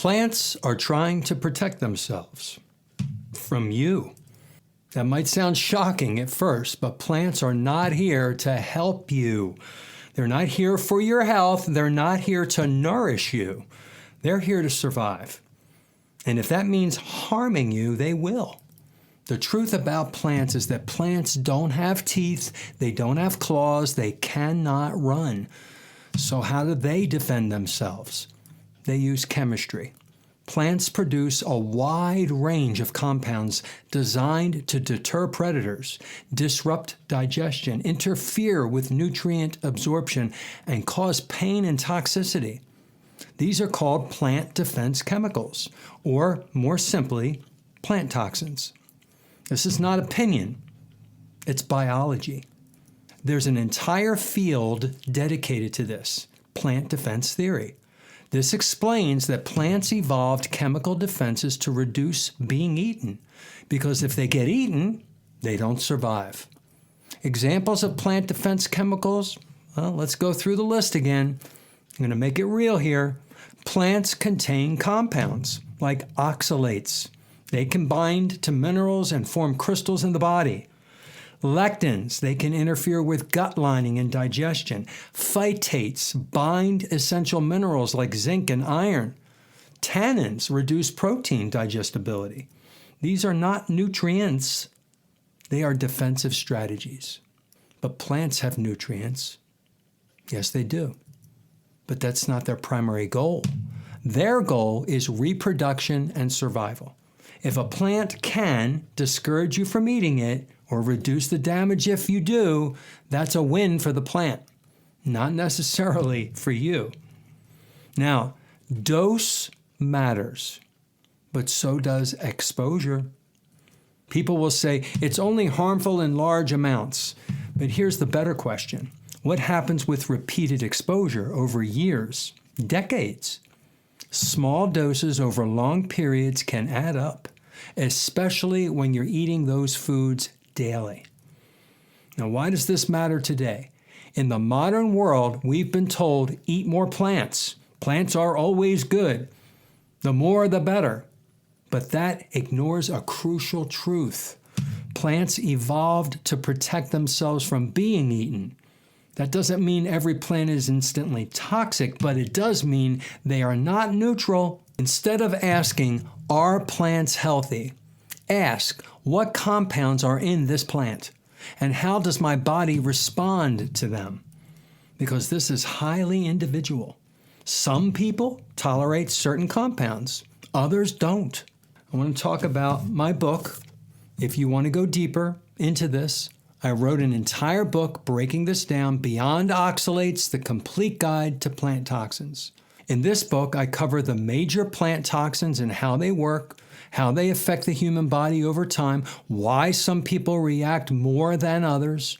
Plants are trying to protect themselves from you. That might sound shocking at first, but plants are not here to help you. They're not here for your health. They're not here to nourish you. They're here to survive. And if that means harming you, they will. The truth about plants is that plants don't have teeth, they don't have claws, they cannot run. So how do they defend themselves? They use chemistry. Plants produce a wide range of compounds designed to deter predators, disrupt digestion, interfere with nutrient absorption, and cause pain and toxicity. These are called plant defense chemicals, or more simply, plant toxins. This is not opinion, it's biology. There's an entire field dedicated to this, plant defense theory. This explains that plants evolved chemical defenses to reduce being eaten, because if they get eaten, they don't survive. Examples of plant defense chemicals? Well, let's go through the list again. I'm going to make it real here. Plants contain compounds like oxalates. They can bind to minerals and form crystals in the body. Lectins, they can interfere with gut lining and digestion. Phytates bind essential minerals like zinc and iron. Tannins reduce protein digestibility. These are not nutrients, they are defensive strategies. But plants have nutrients. Yes, they do. But that's not their primary goal. Their goal is reproduction and survival. If a plant can discourage you from eating it or reduce the damage if you do, that's a win for the plant, not necessarily for you. Now, dose matters, but so does exposure. People will say it's only harmful in large amounts, but here's the better question. What happens with repeated exposure over years, decades? Small doses over long periods can add up, especially when you're eating those foods daily. Now, why does this matter today? In the modern world, we've been told, eat more plants. Plants are always good. The more, the better. But that ignores a crucial truth. Plants evolved to protect themselves from being eaten. That doesn't mean every plant is instantly toxic, but it does mean they are not neutral. Instead of asking, are plants healthy? Ask, what compounds are in this plant? And how does my body respond to them? Because this is highly individual. Some people tolerate certain compounds, others don't. I want to talk about my book. If you want to go deeper into this, I wrote an entire book breaking this down, Beyond Oxalates, the complete guide to plant toxins. In this book, I cover the major plant toxins and how they work, how they affect the human body over time, why some people react more than others,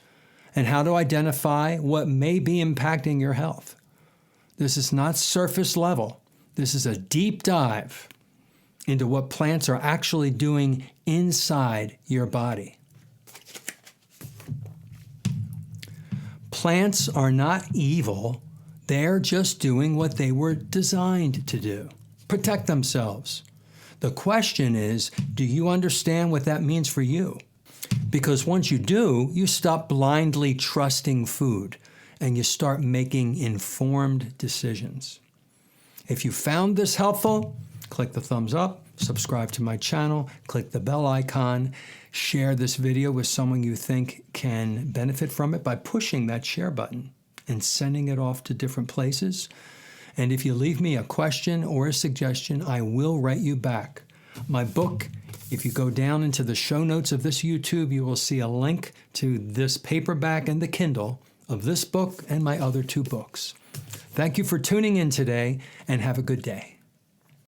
and how to identify what may be impacting your health. This is not surface level. This is a deep dive into what plants are actually doing inside your body. Plants are not evil. They're just doing what they were designed to do, protect themselves. The question is, do you understand what that means for you? Because once you do, you stop blindly trusting food and you start making informed decisions. If you found this helpful, click the thumbs up, subscribe to my channel, click the bell icon, share this video with someone you think can benefit from it by pushing that share button and sending it off to different places. And if you leave me a question or a suggestion, I will write you back. My book, if you go down into the show notes of this YouTube, you will see a link to this paperback and the Kindle of this book and my other 2 books. Thank you for tuning in today, and have a good day.